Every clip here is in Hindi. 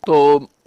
तो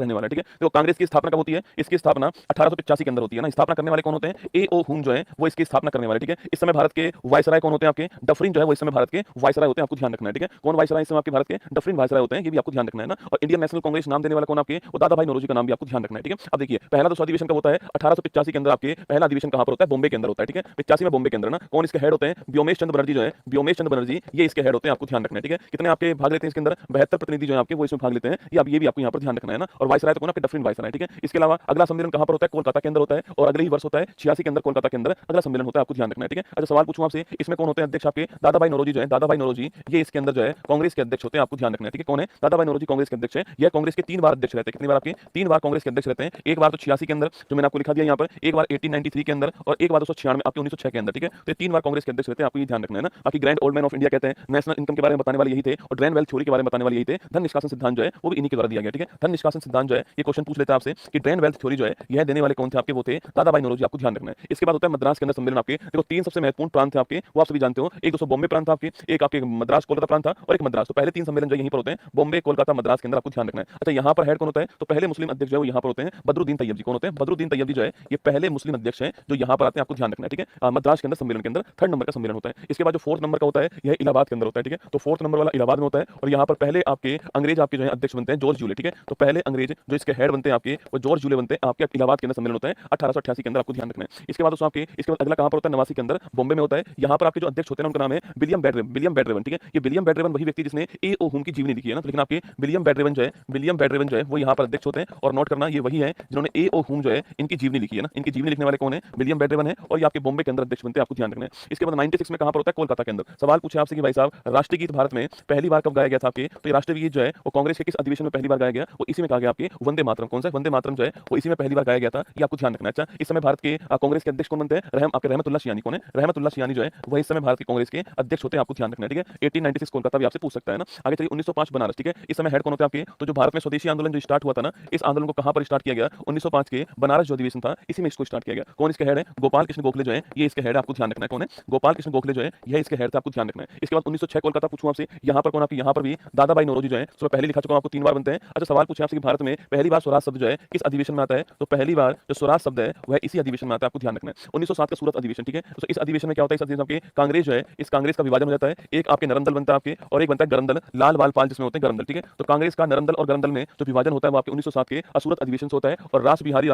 रहने वाला है, ठीक है। देखो कांग्रेस की स्थापना कब होती है? इसकी स्थापना 1885 के अंदर होती है ना। स्थापना करने वाले कौन होते हैं? ए ओ हुम जो है वो इसकी स्थापना करने वाले, ठीक है। इस समय भारत के वायसराय कौन होते हैं आपके? डफरिन जो है वो इस समय भारत के वायसराय होते हैं, आपको ध्यान रखना है, ठीक है। कौन वायसराय इस समय आपके भारत के? डफरिन वायसराय होते हैं, ये भी आपको ध्यान रखना है ना। और इंडियन नेशनल कांग्रेस नाम देने वाला कौन आपके? वो दादा भाई नौरोजी का नाम भी आपको ध्यान रखना है, ठीक है। अब देखिए पहला तो अधिवेशन कब होता है? 1885 के अंदर आपके पहला अधिवेशन कहां पर होता है? बॉम्बे के अंदर होता है, ठीक है। 85 में बॉम्बे के अंदर ना। कौन इसके हेड होते हैं? व्योमेश चंद्र बनर्जी जो है, व्योमेश चंद्र बनर्जी ये इसके हेड होते हैं, आपको ध्यान रखना है, ठीक है। कितने आपके भाग लेते हैं इसके अंदर? 72 प्रतिनिधि जो है आपके वो इसमें भाग लेते हैं, ये भी आपको यहाँ पर ध्यान रखना है ना। और वायसराय तो कौन आपके? डफरिन वायसराय, ठीक है। इसके अलावा अगला सम्मेलन कहां पर होता है? कोलकाता के अंदर होता है, और अगले ही वर्ष होता है 86 के अंदर कोलकाता के अंदर अगला सम्मेलन होता है, आपको ध्यान रखना है, ठीक है। अच्छा सवाल पूछूं आपसे, इसमें कौन होते हैं अध्यक्ष आपके? दादा भाई नौरोजी जो है, दादा भाई नौरोजी ये इसके अंदर जो है कांग्रेस के अध्यक्ष होते हैं, आपको ध्यान रखना है, ठीक है। कौन है? दादा भाई नौरोजी कांग्रेस के अध्यक्ष है। यह कांग्रेस के 3 बार अध्यक्ष रहते हैं। कितनी बार आपके? 3 बार कांग्रेस के अध्यक्ष रहते हैं। एक बार तो 86 के अंदर जो मैंने आपको लिखा दिया यहाँ पर, एक बार 1893 के अंदर, और एक बार 296 आपके 1906 के अंदर, ठीक है। तो 3 बार कांग्रेस के अध्यक्ष रहते हैं, आपको ये ध्यान रखना है ना। बाकी grand old man of India कहते हैं, नेशनल इनकम के बारे में बताने वाले यही थे, और ग्रैंड वेल्थ थ्योरी के बारे में बताने वाले यही थे। धन निष्कासन सिद्धांत जो है वो भी इन्हीं के द्वारा दिया गया, ठीक है। धन निष्कासन सिद्धांत जो है ये क्वेश्चन पूछ लेता है आपसे कि ग्रैंड वेल्थ थ्योरी जो है यह देने वाले कौन थे आपके? वो थे दादा भाई नौरोजी, आपको ध्यान रखना है। इसके बाद होता है मद्रास के अंदर सम्मेलन आपके। देखो 3 सबसे महत्वपूर्ण प्रांत थे आपके, वो आप सभी जानते हो। एक दोस्तों बॉम्बे प्रांत था आपके, एक आपके मद्रास कोलकाता प्रांत था, और एक मद्रास। तो पहले 3 सम्मेलन जो यहीं पर होते हैं, बॉम्बे कोलकाता मद्रास के अंदर, आपको ध्यान रखना है। अच्छा यहाँ पर हेड कौन होता है? तो पहले मुस्लिम अध्यक्ष जो है वो यहाँ पर होते हैं बदरुद्दीन तैयब जी। कौन होते हैं? बदरुद्दीन तैयब जी जो है ये पहले मुस्लिम अध्यक्ष हैं जो यहाँ पर आते हैं, आपको ध्यान रखना है, ठीक है। मद्रास के अंदर सम्मेलन के अंदर 3rd नंबर का सम्मेलन होता है। इसके बाद जो 4th नंबर का होता है यह इलाहाबाद के अंदर होता है, ठीक है। तो 4th नंबर वाला इलाहाबाद में होता है, और यहाँ पर पहले आपके अंग्रेज आपके जो है अध्यक्ष बनते हैं जॉर्ज जूले, ठीक है। तो पहले अंग्रेज जो इसके हेड बनते हैं आपके वो जॉर्ज जूले बनते हैं, आपके इलाहाबाद के अंदर सम्मेलन होता है 1888 के अंदर, आपको ध्यान रखना है। इसके बाद दोस्तों आपके इसके बाद अगला कहां पर होता है? 89 के अंदर बॉम्बे में होता है। यहाँ पर आपके जो अध्यक्ष होते हैं उनका नाम है विलियम बैडरेवन, विलियम बैडरेवन, ठीक है। ये विलियम बैडरेवन वही व्यक्ति जिसने ए ओ हुम की जीवनी लिखी है ना। तो लेकिन आपके विलियम बैडरेवन जो है, विलियम बैडरेवन जो है वो यहाँ पर अध्यक्ष होते हैं, और नोट करना ये वही है जिन्होंने ए ओ हुम जो है इनकी जीवनी लिखी है ना। इनकी जीवनी लिखने वाले कौन है? विलियम बैडरेवन है, और ये आपके बॉम्बे के अंदर अध्यक्ष बनते हैं, आपको ध्यान रखना है। इसके बाद 96 में कहां पर होता है? कोलकाता के अंदर। सवाल पूछे आपसे कि भाई साहब राष्ट्रीय गीत भारत में पहली बार कब गाया गया था आपके? तो ये राष्ट्रीय गीत जो है वो कांग्रेस के किस अधिवेशन में पहली बार गाया गया? वो इसी में कहा गया आपके वंदे मातरम। कौन सा? वंदे मातरम जो है वो इसी में पहली बार गाया गया था, ये आपको ध्यान रखना है। अच्छा इस समय भारत के कांग्रेस के अध्यक्ष कौन बनते हैं? रहमतुल्लाह सियानी। कौन है? रहमतुल्लाह सियानी जो है वह इस समय भारत के कांग्रेस के अध्यक्ष होते हैं, आपको ध्यान रखना है, ठीक है। 1896 कोलकाता भी आपसे पूछ सकता है ना। आगे चलिए 1905 बनारस, ठीक है। इस समय हेड कौन होते हैं आपके? तो जो भारत में स्वदेशी आंदोलन जो स्टार्ट हुआ था ना, इस आंदोलन को कहां पर स्टार्ट किया गया? 1905 के बनारस जो अधिवेशन था इसी में इसको स्टार्ट किया गया। कौन इसके हेड है? गोपाल कृष्ण गोखले जो है ये इसके हेड है, आपको ध्यान रखना है। कौन है? गोपाल कृष्ण गोखले जो है यह इसके हेड था, आपको ध्यान रखना है। इसके बाद 1906 कोलकाता पूछूं आपसे, यहाँ पर कौन आपके? यहाँ पर भी दादा भाई नौरोजी जो है सुबह पहले लिखा चुका हूं आपको 3 बार बनते हैं। अच्छा सवाल पूछे आपसे कि भारत में पहली बार स्वराज शब्द जो है किस अधिवेशन में आता है? तो पहली बार जो स्वराज शब्द है वह इसी अधिवेशन में आता है, आपको ध्यान रखना है। 1907 का सूरत अधिवेशन, ठीक है। तो इस अधिवेशन में क्या होता है? इस अधिवेशन आपके कांग्रेस जो है इस कांग्रेस का विभाजन हो जाता है। एक आपके नरम दल बनता है आपके, और एक बनता है गरम दल, लाल बाल पाल जिसमें होते हैं गरम दल, ठीक है। तो कांग्रेस का नरम दल और गरम दल में जो विभाजन होता है वो आपके 1907 के सूरत अधिवेशन से होता है। और रास बिहारी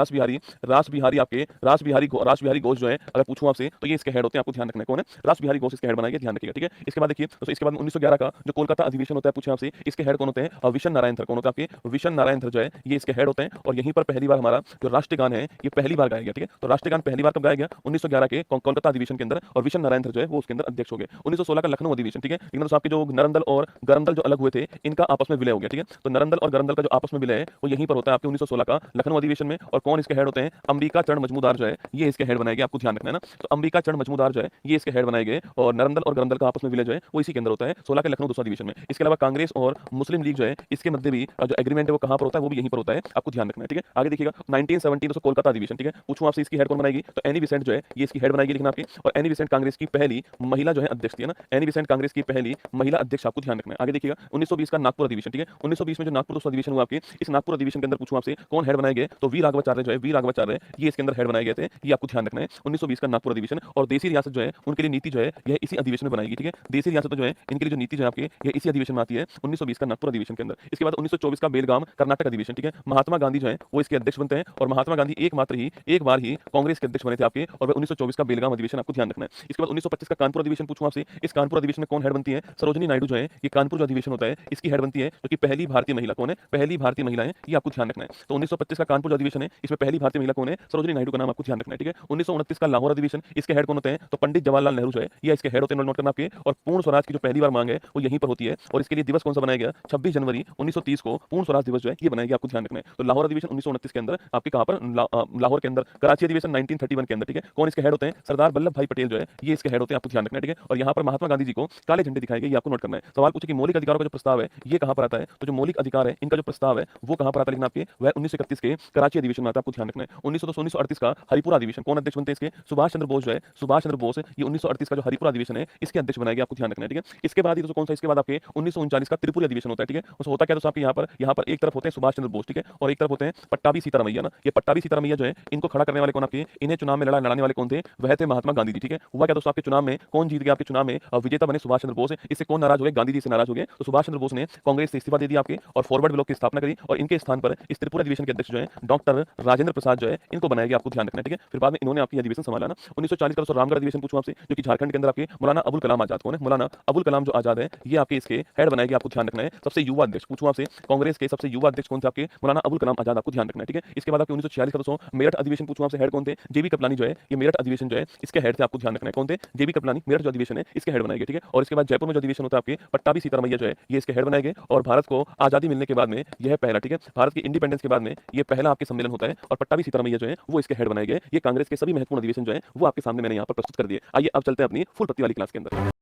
घोष जो है अगर पूछूं आपसे तो ये इसके हेड होते हैं, आपको ध्यान रखना है। कौन है? रास बिहारी घोष इसके हेड बनाएंगे, ध्यान रखिएगा, ठीक है। इसके बाद देखिए तो इसके बाद 1911 का जो कोलकाता अधिवेशन होता है पूछे आपसे इसके हेड कौन होते हैं? विशन नारायण थर। कौन होता है आपके? विशन नारायण थर जो है ये इसके हेड होते हैं, और यहीं पर पहली बार हमारा जो राष्ट्रीय गान है ये पहली बार गाया गया, ठीक है। तो राष्ट्रीय गान पहली बार कब गाया गया? 1911 के कोलकाता अधिवेशन के अंदर, और विशन नारायण थर जो है वो उसके अंदर अध्यक्ष हो गए। 1916 का लखनऊ अधिवेशन, ठीक है। लेकिन दोस्तों आपके जो नरम दल और गरम दल जो अलग हुए थे इनका आपस में विलय हो गया, ठीक है। तो नरम दल और गरम दल का जो आपस में विलय है वो यहीं पर होता है आपके 1916 का लखनऊ अधिवेशन में। और कौन इसके हेड होते हैं? अंबिका चरण मजमूदार जो है ये इसके हेड बनाए गए, आपको ध्यान रखना है ना। तो अंबिका चरण मजमूदार जो है ये इसके हेड बनाए गए, और नरम दल और गरम दल का आपस में विलय जो है वो इसी के अंदर होता है 16 के लखनऊ दूसरा अधिवेशन में। इसके अलावा कांग्रेस और मुस्लिम लीग जो है इसके मध्य भी जो एग्रीमेंट है वो कहां पर होता है? वो भी यहीं पर होता है, आपको ध्यान रखना है, ठीक है। आगे देखिएगा 1917 दोस्तों कोलकाता अधिवेशन, ठीक है। पूछूं आपसे इसकी हेड कौन बनाएगी? तो एनी बेसेंट जो है ये इसकी हेड बनाएगी, लेकिन आपकी, और एनी बेसेंट कांग्रेस की पहली महिला जो है अध्यक्ष थी ना। एनी बेसेंट कांग्रेस की पहली महिला अध्यक्ष, आपको ध्यान रखना है। आगे देखिएगा 1920 का नागपुर अधिवेशन, ठीक है। 1920 में जो नागपुर दोस्तों अधिवेशन हुआ आपके, इस नागपुर अधिवेशन के अंदर पूछूं आपसे कौन हेड बनाए गए? तो वी राघवाचार्य जो है, वी राघवाचार्य ये इसके अंदर हेड बनाए गए थे, ये आपको ध्यान रखना है। 1920 का नागपुर अधिवेशन। और देसी रियासत जो है उनके लिए नीति जो है यह इसी अधिवेशन में बनाएगी, ठीक है। देसी रियासत जो है इनके लिए जो नीति जो है आपके ये इसी अधिवेशन में आती है 1920 का नागपुर अधिवेशन के अंदर। इसके बाद 1924 का बेलगाम कर्नाटक अधिवेशन, ठीक है। महात्मा गांधी जो है वो इसके अध्यक्ष बनते हैं, और महात्मा गांधी एक बार ही कांग्रेस के अध्यक्ष बने थे आपके, और 1924 का बेलगाम अधिवेशन, आपको ध्यान रखना है। इसके बाद 1925 का कानपुर अधिवेशन पूछूं आपसे, इस कानपुर अधिवेशन में कौन हेड बनती है? सरोजिनी नायडू जो है ये कानपुर जो अधिवेशन होता है इसकी हेड बनती है, जो कि पहली भारतीय महिला। कौन है? पहली भारतीय महिला है, ये आपको ध्यान रखना है। तो 1925 का कानपुर जो अधिवेशन है इसमें पहली भारतीय महिला कौन है? सरोजिनी नायडू का नाम आपको ध्यान रखना है, ठीक है। 1929 का लाहौर अधिवेशन, इसके हेड कौन होते हैं? तो पंडित जवाहरलाल नेहरू जो है ये इसके हेड होते हैं, नोट करना आपके। और पूर्ण स्वराज की जो पहली बार मांग है वो यहीं पर होती है, और इसके लिए दिवस कौन सा बनाया गया? 26 जनवरी 1930 को पूर्ण स्वराज दिवस जो है ये बनाया गया। बनाएगी, आपको ध्यान रखना है। तो लाहौर अधिवेशन 1929 के अंदर आपके कहां पर लाहौर के अंदर, कराची अधिवेशन 1931 के अंदर, ठीक है। कौन इसके हेड होते हैं? सरदार वल्लभ भाई पटेल जो है ये इसके हेड होते हैं, आपको ध्यान रखना है, ठीक है। और यहाँ पर महात्मा गांधी जी को काले झंडे दिखाए गए, ये आपको नोट करना है। सवाल पूछे कि मौलिक अधिकारों का जो प्रस्ताव है ये कहां पर आता है, तो जो मौलिक अधिकार है इनका जो प्रस्ताव है वो कहां पर आता है, लेकिन आपके वह 1931 के कराची अधिवेशन में आता है, आपको ध्यान रखना है। 1938 का हरिपुरा अधिवेशन, कौन अध्यक्ष बनते हैं इसके? सुभाष चंद्र बोस जो है, सुभाष चंद्र बोस, ये 1938 का जो हरिपुरा अधिवेशन है इसके अध्यक्ष बनाएंगे, आपको ध्यान रखना है, ठीक है। इसके बाद ही तो कौन सा, इसके बाद आपके 1939 का त्रिपुरी अधिवेशन होता है, ठीक है। उसमें होता क्या है, तो आपके यहाँ पर एक तरफ होते हैं सुभाष चंद्र बोस, ठीक है, और एक तरफ होते हैं पट्टाभी सीतारामैया ना। ये पट्टाभी सीतारामैया जो है इनको खड़ा करने वाले कौन, आपके इन्हें चुनाव में लड़ाने वाले कौन थे? वह थे महात्मा गांधी जी, ठीक है। हुआ क्या दोस्तों, आपके चुनाव में कौन जीत गया? आपके चुनाव में विजेता बने सुभाष चंद्र बोस। इससे कौन नाराज हो गए? गांधी जी से नाराज हो गए। तो सुभाष चंद्र बोस ने कांग्रेस से इस्तीफा दे दिया आपके, और फॉरवर्ड ब्लॉक की स्थापना करी, और इनके स्थान पर इस त्रिपुरा अधिवेशन के अध्यक्ष जो है डॉक्टर राजेंद्र प्रसाद जो है इनको बनाया गया, आपको ध्यान रखना है, ठीक है। फिर बाद में इन्होंने आपकी अधिवेशन संभाला ना। 1940 का रामगढ़ अधिवेशन पूछूं आपसे, जो कि झारखंड के अंदर आपके मौलाना अबुल कलाम आजाद, कौन है? मौलाना अबुल कलाम जो आजाद है ये आपके इसके हेड बनाएगी, आपको ध्यान रखना है। सबसे युवा अध्यक्ष पूछूं आपसे, कांग्रेस के सबसे युवा अध्यक्ष कौन थे? आपके मौलाना अबुल कलाम आजाद, आपको ध्यान रखना है, ठीक है। इसके बाद आपके 1946 का दोस्तों मेरठ अधिवेशन पूछूं आपसे, हेड कौन थे? जेबी कृपलानी जो है ये मेरठ अधिवेशन जो है इसके हेड थे, आपको ध्यान रखना है। कौन थे? जेबी कृपलानी, मेरठ जो अधिवेशन है इसके हेड बनाएंगे, ठीक है। और इसके बाद जयपुर में जो अधिवेशन होता है आपके, पट्टाभी सीतारामैया जो है ये इसके हेड बनाएंगे। और भारत को आजादी मिलने के बाद में यह पहला, ठीक है, भारत की इंडिपेंडेंस के बाद में ये पहला आपके सम्मेलन होता है, और पट्टाभी सीतारामैया जो है वो इसके हेड बनाए गए। ये कांग्रेस के सभी महत्वपूर्ण अधिवेशन जो है वो आपके सामने मैंने यहाँ पर प्रस्तुत कर दिए। आइए अब चलते हैं अपनी फुल पत्ती वाली क्लास के अंदर।